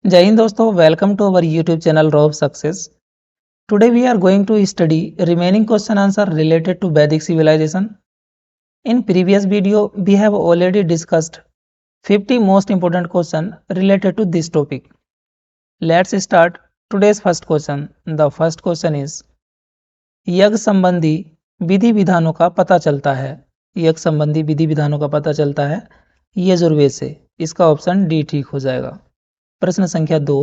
Jai Hind दोस्तों, welcome to our YouTube channel Raw of Success. Today we are going to study remaining question answer related to Vedic civilization. In previous video we have already discussed 50 most important question related to this topic. Let's start today's first question. The first question is यज्ञ संबंधी विधि विधानों का पता चलता है। यज्ञ संबंधी विधि विधानों का पता चलता है यजुर्वेद से। इसका ऑप्शन डी ठीक हो जाएगा। प्रश्न संख्या 2,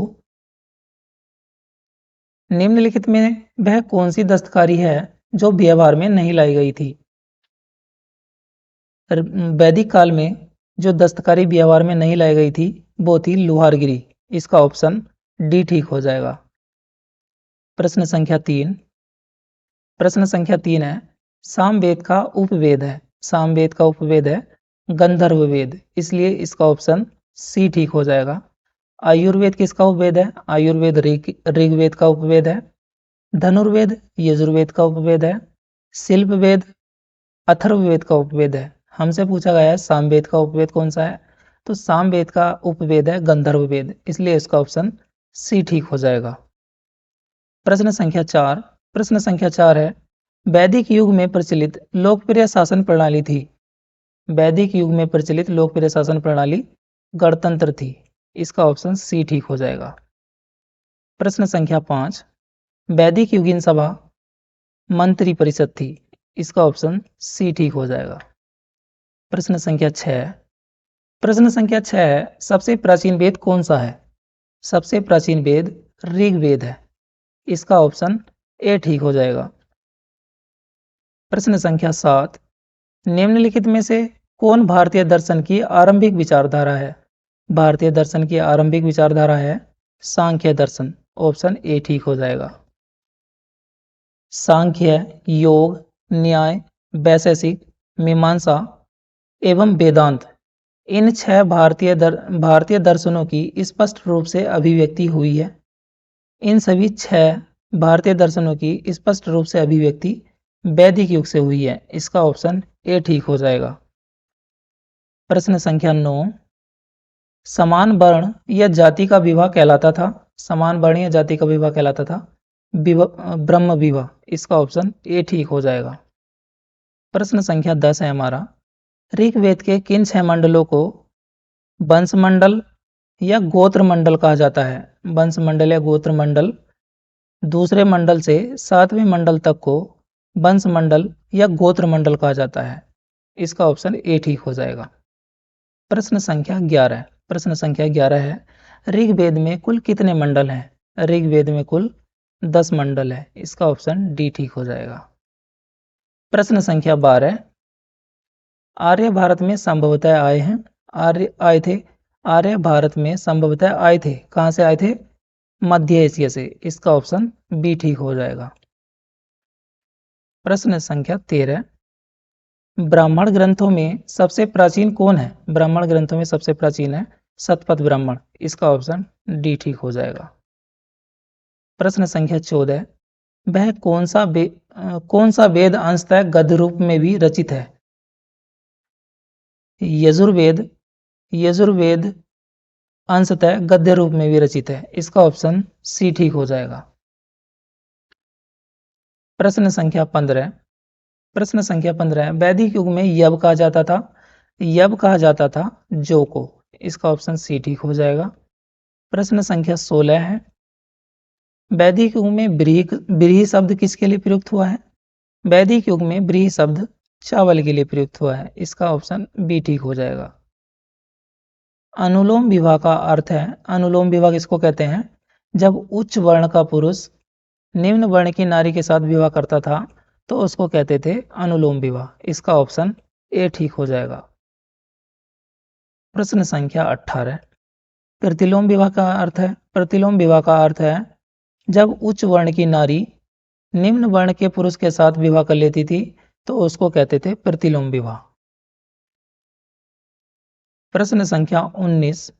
निम्नलिखित में वह कौन सी दस्तकारी है जो व्यवहार में नहीं लाई गई थी। वैदिक काल में जो दस्तकारी व्यवहार में नहीं लाई गई थी वो थी लुहारगिरी। इसका ऑप्शन डी ठीक हो जाएगा। प्रश्न संख्या 3, प्रश्न संख्या 3 है सामवेद का उपवेद है। सामवेद का उपवेद है गंधर्व वेद, इसलिए इसका ऑप्शन सी ठीक हो जाएगा। आयुर्वेद किसका उपवेद है? आयुर्वेद ऋग्वेद का उपवेद है। धनुर्वेद यजुर्वेद का उपवेद है। शिल्पवेद अथर्ववेद का उपवेद है। हमसे पूछा गया है सामवेद का उपवेद कौन सा है, तो सामवेद का उपवेद है गंधर्व वेद, इसलिए इसका ऑप्शन सी ठीक हो जाएगा। प्रश्न संख्या 4, प्रश्न संख्या 4 है वैदिक युग में प्रचलित लोकप्रिय शासन प्रणाली थी। वैदिक युग में प्रचलित लोकप्रिय शासन प्रणाली गणतंत्र थी। इसका ऑप्शन सी ठीक हो जाएगा। प्रश्न संख्या 5, वैदिक युगीन सभा मंत्री परिषद थी। इसका ऑप्शन सी ठीक हो जाएगा। प्रश्न संख्या 6, प्रश्न संख्या 6 है सबसे प्राचीन वेद कौन सा है? सबसे प्राचीन वेद ऋग्वेद है। इसका ऑप्शन ए ठीक हो जाएगा। प्रश्न संख्या 7, निम्नलिखित में से कौन भारतीय दर्शन की आरंभिक विचारधारा है? भारतीय दर्शन की आरंभिक विचारधारा है सांख्य दर्शन। ऑप्शन ए ठीक हो जाएगा। सांख्य, योग, न्याय, वैशेषिक, मीमांसा एवं वेदांत, इन 6 भारतीय दर्शनों की स्पष्ट रूप से अभिव्यक्ति हुई है। इन सभी 6 भारतीय दर्शनों की स्पष्ट रूप से अभिव्यक्ति वैदिक युग से हुई है। इसका ऑप्शन ए ठीक हो जाएगा। प्रश्न संख्या 9, समान वर्ण या जाति का विवाह कहलाता था। समान वर्ण या जाति का विवाह कहलाता था ब्रह्म विवाह। इसका ऑप्शन ए ठीक हो जाएगा। प्रश्न संख्या 10 है हमारा ऋग्वेद के किन 6 मंडलों को वंश मंडल या गोत्र मंडल कहा जाता है? वंश मंडल या गोत्र मंडल, दूसरे मंडल से 7वें मंडल तक को वंश मंडल या गोत्र मंडल कहा जाता है। इसका ऑप्शन ए ठीक हो जाएगा। प्रश्न संख्या 11, प्रश्न संख्या 11 है ऋग्वेद में कुल कितने मंडल हैं? ऋग्वेद में कुल 10 मंडल है। इसका ऑप्शन डी ठीक हो जाएगा। प्रश्न संख्या 12, आर्य भारत में संभवतः आए हैं। आर्य भारत में संभवतः आए थे। कहां से आए थे? मध्य एशिया से। इसका ऑप्शन बी ठीक हो जाएगा। प्रश्न संख्या 13, ब्राह्मण ग्रंथों में सबसे प्राचीन कौन है? ब्राह्मण ग्रंथों में सबसे प्राचीन है शतपथ ब्राह्मण। इसका ऑप्शन डी ठीक हो जाएगा। प्रश्न संख्या 14, वह कौन सा वेद अंशतः गद्य रूप में भी रचित है? यजुर्वेद अंशतः गद्य रूप में भी रचित है। इसका ऑप्शन सी ठीक हो जाएगा। प्रश्न संख्या 15, प्रश्न संख्या 15 वैदिक युग में यव कहा जाता था। यव कहा जाता था जौ को। इसका ऑप्शन सी ठीक हो जाएगा। प्रश्न संख्या 16 है वैदिक युग में व्रीहि शब्द किसके लिए प्रयुक्त हुआ है? वैदिक युग में व्रीहि शब्द चावल के लिए प्रयुक्त हुआ है। इसका ऑप्शन बी ठीक हो जाएगा। अनुलोम विवाह का अर्थ है, अनुलोम विवाह किसको कहते हैं? जब उच्च वर्ण का पुरुष निम्न वर्ण की नारी के साथ विवाह करता था तो उसको कहते थे अनुलोम विवाह। इसका ऑप्शन ए ठीक हो जाएगा। प्रश्न संख्या 18, प्रतिलोम विवाह का अर्थ है, प्रतिलोम विवाह का अर्थ है जब उच्च वर्ण की नारी निम्न वर्ण के पुरुष के साथ विवाह कर लेती थी तो उसको कहते थे प्रतिलोम विवाह। प्रश्न संख्या 19,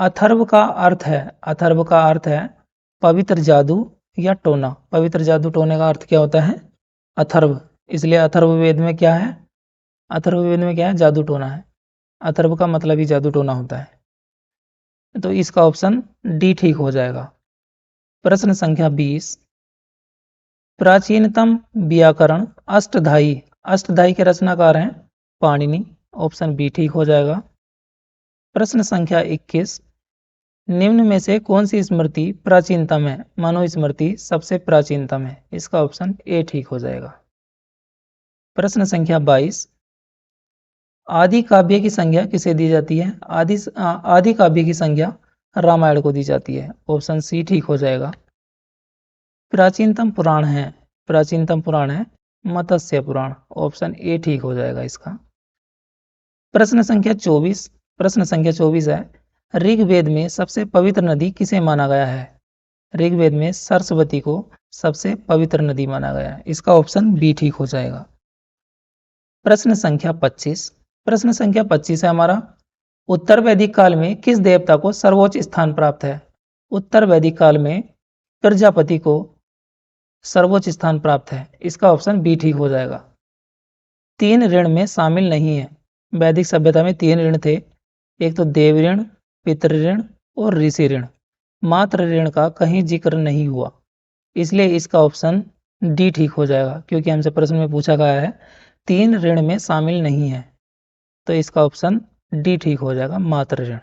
अथर्व का अर्थ है, अथर्व का अर्थ है पवित्र जादू या टोना। पवित्र जादू टोने का अर्थ क्या होता है? अथर्व। इसलिए अथर्ववेद में क्या है? अथर्ववेद में क्या है? जादू टोना है। अथर्व का मतलब ही जादू टोना होता है। तो इसका ऑप्शन डी ठीक हो जाएगा। प्रश्न संख्या 20, प्राचीनतम व्याकरण अष्टधाई, अष्टधाई के रचनाकार हैं पाणिनि, ऑप्शन बी ठीक हो जाएगा। प्रश्न संख्या 21, निम्न में से कौन सी स्मृति प्राचीनतम है? मनुस्मृति सबसे प्राचीनतम है, इसका ऑप्शन ए ठीक हो जाएगा। प्रश्न संख्या 22, आदि काव्य की संज्ञा किसे दी जाती है? आदि काव्य की संज्ञा रामायण को दी जाती है, ऑप्शन सी ठीक हो जाएगा। प्राचीनतम पुराण है, प्राचीनतम पुराण है मत्स्य पुराण, ऑप्शन ए ठीक हो जाएगा इसका। प्रश्न संख्या 24, प्रश्न संख्या 24 है, ऋग्वेद में सबसे पवित्र नदी किसे माना गया है? ऋग्वेद में सरस्वती को सबसे पवित्र नदी माना गया है, इसका ऑप्शन बी ठीक हो जाएगा। प्रश्न संख्या 25, प्रश्न संख्या 25 है हमारा, उत्तर वैदिक काल में किस देवता को सर्वोच्च स्थान प्राप्त है? उत्तर वैदिक काल में प्रजापति को सर्वोच्च स्थान प्राप्त है, इसका ऑप्शन बी ठीक हो जाएगा। 3 ऋण में शामिल नहीं है, वैदिक सभ्यता में 3 ऋण थे, एक तो देव ऋण, पितृ ऋण और ऋषि ऋण। मात्र ऋण का कहीं जिक्र नहीं हुआ, इसलिए इसका ऑप्शन डी ठीक हो जाएगा, क्योंकि हमसे प्रश्न में पूछा गया है 3 ऋण में शामिल नहीं है, तो इसका ऑप्शन डी ठीक हो जाएगा, मात्र ऋण।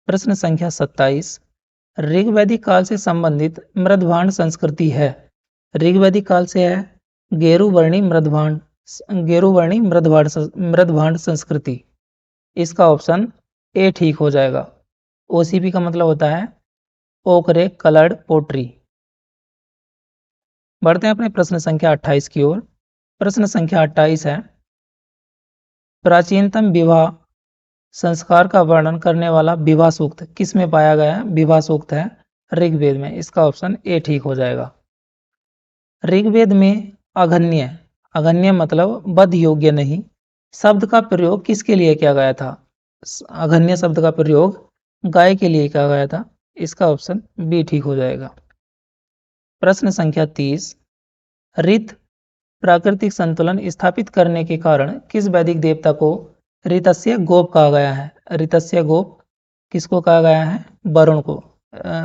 प्रश्न संख्या 27, ऋग्वैदिक काल से संबंधित मृदभांड संस्कृति है? ऋग्वैदिक काल से है गेरुवर्णी मृदभांड, गेरुवर्णी मृदभांड संस्कृति, इसका ऑप्शन ए ठीक हो जाएगा। ओसीपी का मतलब होता है ओकरे कलर्ड पोट्री। बढ़ते हैं अपने प्रश्न संख्या 28 की ओर। प्रश्न संख्या 28 है, प्राचीनतम विवाह संस्कार का वर्णन करने वाला विवाह सूक्त किस में पाया गया है? विवाह सूक्त है ऋग्वेद में, इसका ऑप्शन ए ठीक हो जाएगा। ऋग्वेद में अघन्य, अघन्य मतलब वध योग्य नहीं, शब्द का प्रयोग किसके लिए किया गया था? अघन्य शब्द का प्रयोग गाय के लिए किया गया था, इसका ऑप्शन बी ठीक हो जाएगा। प्रश्न संख्या 30, ऋत प्राकृतिक संतुलन स्थापित करने के कारण किस वैदिक देवता को ऋतस्य गोप कहा गया है? ऋतस्य गोप किसको कहा गया है? वरुण को।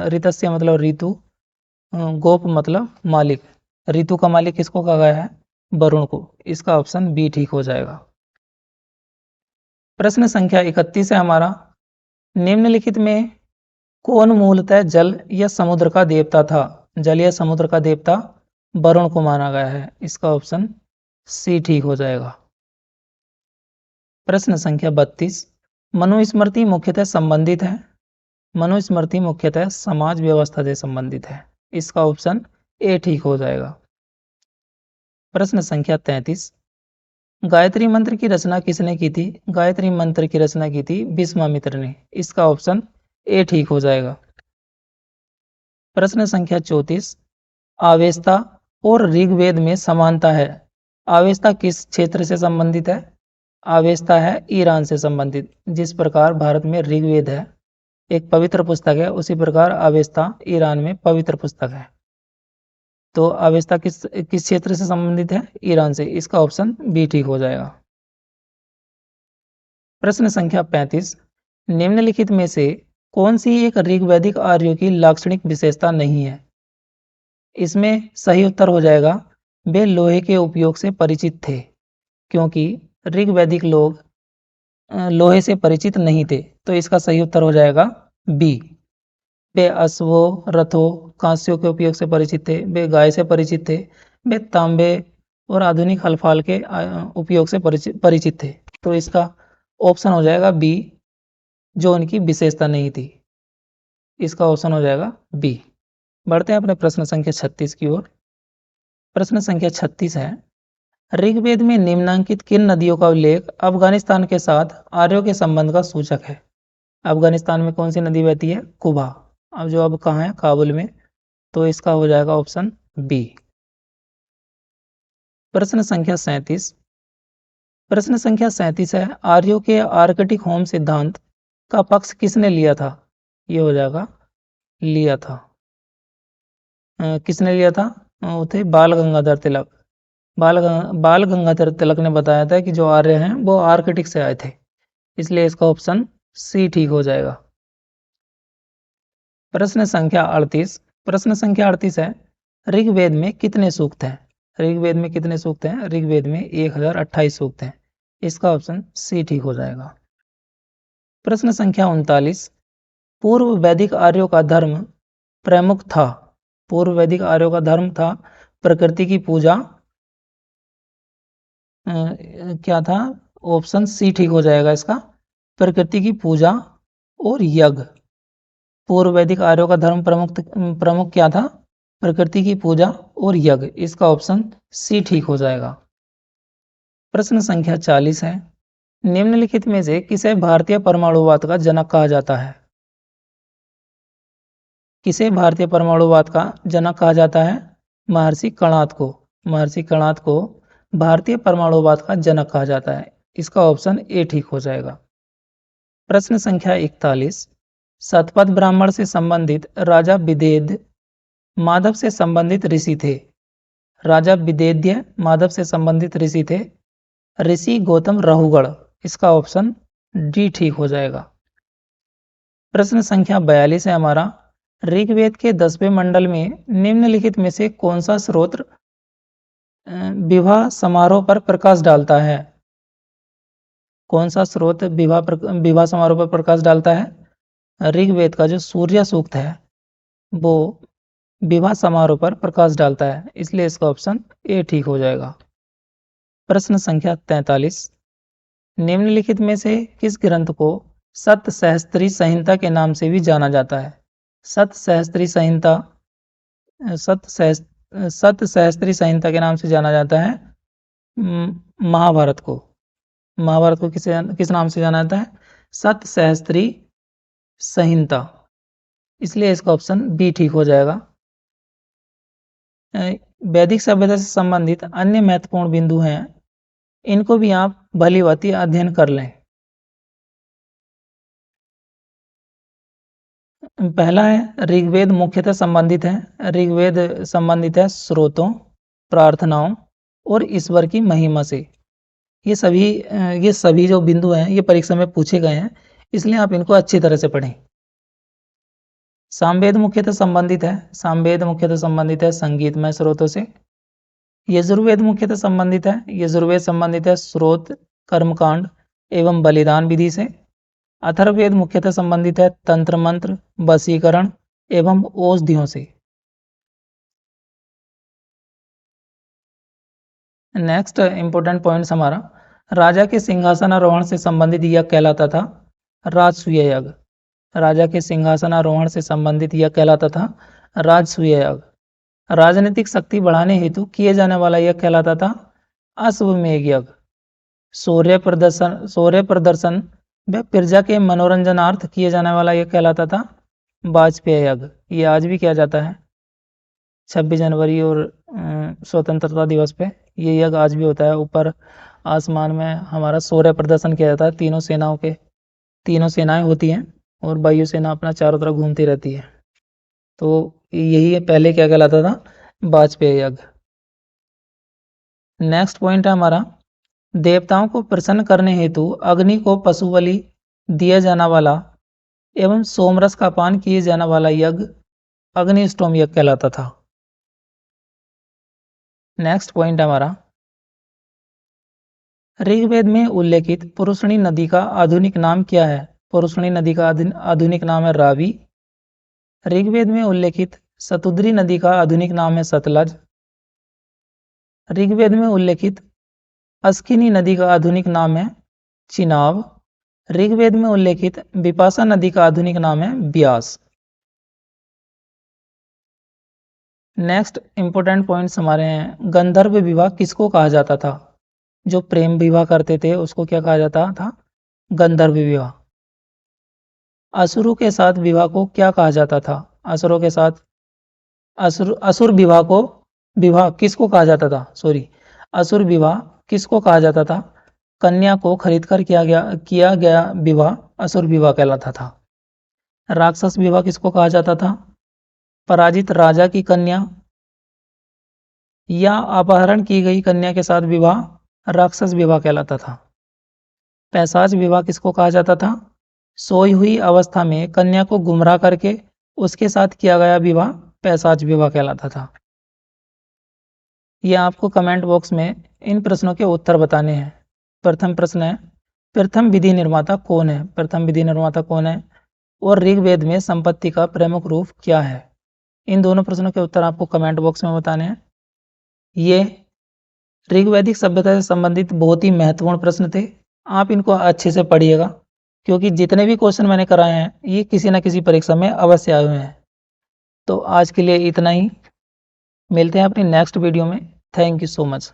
ऋतस्य मतलब ऋतु, गोप मतलब मालिक, ऋतु का मालिक किसको कहा गया है? वरुण को, इसका ऑप्शन बी ठीक हो जाएगा। प्रश्न संख्या 31 है हमारा, निम्नलिखित में कौन मूलतः जल या समुद्र का देवता था? जल या समुद्र का देवता वरुण को माना गया है, इसका ऑप्शन सी ठीक हो जाएगा। प्रश्न संख्या 32, मनुस्मृति मुख्यतः संबंधित है? मनुस्मृति मुख्यतः समाज व्यवस्था से संबंधित है, इसका ऑप्शन ए ठीक हो जाएगा। प्रश्न संख्या 33, गायत्री मंत्र की रचना किसने की थी? गायत्री मंत्र की रचना की थी विश्वामित्र ने, इसका ऑप्शन ए ठीक हो जाएगा। प्रश्न संख्या 34, आवेस्ता और ऋग्वेद में समानता है? आवेस्ता किस क्षेत्र से संबंधित है? आवेस्ता है ईरान से संबंधित। जिस प्रकार भारत में ऋग्वेद है एक पवित्र पुस्तक है, उसी प्रकार आवेस्ता ईरान में पवित्र पुस्तक है। तो आवेस्ता किस क्षेत्र से संबंधित है? ईरान से, इसका ऑप्शन बी ठीक हो जाएगा। प्रश्न संख्या 35, निम्नलिखित में से कौन सी एक ऋग्वैदिक आर्यों की लाक्षणिक विशेषता नहीं है? इसमें सही उत्तर हो जाएगा वे लोहे के उपयोग से परिचित थे, क्योंकि ऋग्वैदिक लोग लोहे से परिचित नहीं थे, तो इसका सही उत्तर हो जाएगा बी। वे अश्वों, रथों, कांस्यों के उपयोग से परिचित थे, वे गाय से परिचित थे, वे तांबे और आधुनिक हलफाल के उपयोग से परिचित थे, तो इसका ऑप्शन हो जाएगा बी, जो उनकी विशेषता नहीं थी, इसका ऑप्शन हो जाएगा बी। बढ़ते हैं अपने प्रश्न संख्या 36 की ओर। प्रश्न संख्या 36 है, ऋग्वेद में निम्नांकित किन नदियों का उल्लेख अफगानिस्तान के साथ आर्यों के संबंध का सूचक है? अफगानिस्तान में कौन सी नदी बहती है? कुबा, अब जो अब कहाँ है? काबुल में, तो इसका हो जाएगा ऑप्शन बी। प्रश्न संख्या 37, प्रश्न संख्या 37 है, आर्यों के आर्कटिक होम सिद्धांत का पक्ष किसने लिया था? ये हो जाएगा लिया था, किसने लिया था? वो थे बाल गंगाधर तिलक। बाल गंगाधर तिलक ने बताया था कि जो आर्य हैं वो आर्कटिक से आए थे, इसलिए इसका ऑप्शन सी ठीक हो जाएगा। प्रश्न संख्या 38। प्रश्न संख्या 38 है, ऋग्वेद में कितने सूक्त हैं? ऋग्वेद में कितने सूक्त हैं? ऋग्वेद में 1028 सूक्त हैं। इसका ऑप्शन सी ठीक हो जाएगा। प्रश्न संख्या 39। पूर्व वैदिक आर्यों का धर्म प्रमुख था। पूर्व वैदिक आर्यों का धर्म था प्रकृति की पूजा। क्या था? ऑप्शन सी ठीक हो जाएगा इसका, प्रकृति की पूजा और यज्ञ। पूर्व वैदिक आर्यों का धर्म प्रमुख क्या था? प्रकृति की पूजा और यज्ञ। इसका ऑप्शन सी ठीक हो जाएगा। प्रश्न संख्या 40 है, निम्नलिखित में से किसे भारतीय परमाणुवाद का जनक कहा जाता है? किसे भारतीय परमाणुवाद का जनक कहा जाता है? महर्षि कर्णाद को। महर्षि कर्णाद को भारतीय परमाणुवाद का जनक कहा जाता है। इसका ऑप्शन ए ठीक हो जाएगा। प्रश्न संख्या 41। शतपथ ब्राह्मण से संबंधित राजा विदेद्य माधव से संबंधित ऋषि थे। राजा विदेद्य माधव से संबंधित ऋषि थे ऋषि गौतम रहुगढ़। इसका ऑप्शन डी ठीक हो जाएगा। प्रश्न संख्या 42 है हमारा, ऋग्वेद के 10वें मंडल में निम्नलिखित में से कौन सा स्रोत विवाह समारोह पर प्रकाश डालता है? कौन सा स्रोत विवाह समारोह पर प्रकाश डालता है? ऋग्वेद का जो सूर्य सूक्त है वो विवाह समारोह पर प्रकाश डालता है, इसलिए इसका ऑप्शन ए ठीक हो जाएगा। प्रश्न संख्या 43। निम्नलिखित में से किस ग्रंथ को सत सहस्त्री संहिता के नाम से भी जाना जाता है? सत सहस्त्री संहिता के नाम से जाना जाता है महाभारत को। महाभारत को किस नाम से जाना जाता है? सत सहस्त्री संहिता, इसलिए इसका ऑप्शन बी ठीक हो जाएगा। वैदिक सभ्यता से संबंधित अन्य महत्वपूर्ण बिंदु हैं, इनको भी आप भलीभांति अध्ययन कर लें। पहला है, ऋग्वेद मुख्यतः संबंधित है। ऋग्वेद संबंधित है स्रोतों, प्रार्थनाओं और ईश्वर की महिमा से। ये सभी जो बिंदु हैं ये परीक्षा में पूछे गए हैं, इसलिए आप इनको अच्छी तरह से पढ़ें। सामवेद मुख्यतः संबंधित है। सामवेद मुख्यतः संबंधित है संगीतमय स्रोतों से। यजुर्वेद मुख्यतः संबंधित है। यजुर्वेद संबंधित है स्रोत, कर्मकांड एवं बलिदान विधि से। अथर्ववेद मुख्यतः संबंधित है तंत्र मंत्र, वशीकरण एवं औषधियों से। नेक्स्ट इंपॉर्टेंट पॉइंट्स हमारा, राजा के सिंहासनारोहण से संबंधित यज्ञ कहलाता था राजसूय यज्ञ। राजा के सिंहासनारोहण से संबंधित यज्ञ कहलाता था राजसूय यज्ञ। राजनीतिक शक्ति बढ़ाने हेतु किए जाने वाला यज्ञ कहलाता था अश्वमेध यज्ञ। सूर्य प्रदर्शन व प्रजा के मनोरंजनार्थ किए जाने वाला यज्ञ कहलाता था वाजपेय यज्ञ। ये आज भी किया जाता है 26 जनवरी और स्वतंत्रता दिवस पे ये यज्ञ आज भी होता है। ऊपर आसमान में हमारा सूर्य प्रदर्शन किया जाता है। तीनों सेनाएं होती हैं और वायुसेना अपना चारों तरफ घूमती रहती है। तो यही पहले क्या कहलाता था? वाजपेय यज्ञ। नेक्स्ट पॉइंट है हमारा, देवताओं को प्रसन्न करने हेतु अग्नि को पशु बलि दिया जाने वाला एवं सोमरस का पान किए जाने वाला यज्ञ अग्निष्टोम यज्ञ कहलाता था। नेक्स्ट पॉइंट हमारा, ऋग्वेद में उल्लेखित पुरुषणी नदी का आधुनिक नाम क्या है? पुरुषणी नदी का आधुनिक नाम है रावी। ऋग्वेद में उल्लेखित सतुद्री नदी का आधुनिक नाम है सतलज। ऋग्वेद में उल्लेखित अस्किनी नदी का आधुनिक नाम है चिनाब। ऋग्वेद में उल्लेखित विपाशा नदी का आधुनिक नाम है ब्यास। नेक्स्ट इंपोर्टेंट पॉइंट्स हमारे हैं, गंधर्व विवाह किसको कहा जाता था? जो प्रेम विवाह करते थे उसको क्या कहा जाता था? गंधर्व विवाह। असुरों के साथ विवाह को क्या कहा जाता था? असुरों के साथ असुर विवाह किसको कहा जाता था? असुर विवाह किसको कहा जाता था? कन्या को खरीदकर किया गया विवाह असुर विवाह कहलाता था। राक्षस विवाह किसको कहा जाता था? पराजित राजा की कन्या या अपहरण की गई कन्या के साथ विवाह राक्षस विवाह कहलाता था। पैशाच विवाह किसको कहा जाता था? सोई हुई अवस्था में कन्या को गुमराह करके उसके साथ किया गया विवाह पैशाच विवाह कहलाता था। यह आपको कमेंट बॉक्स में इन प्रश्नों के उत्तर बताने हैं। प्रथम प्रश्न है, प्रथम विधि निर्माता कौन है? प्रथम विधि निर्माता कौन है? और ऋग्वेद में संपत्ति का प्रमुख रूप क्या है? इन दोनों प्रश्नों के उत्तर आपको कमेंट बॉक्स में बताने हैं। ये ऋग्वैदिक सभ्यता से संबंधित बहुत ही महत्वपूर्ण प्रश्न थे। आप इनको अच्छे से पढ़िएगा, क्योंकि जितने भी क्वेश्चन मैंने कराए हैं ये किसी न किसी परीक्षा में अवश्य आए हुए हैं। तो आज के लिए इतना ही, मिलते हैं अपनी नेक्स्ट वीडियो में। Thank you so much.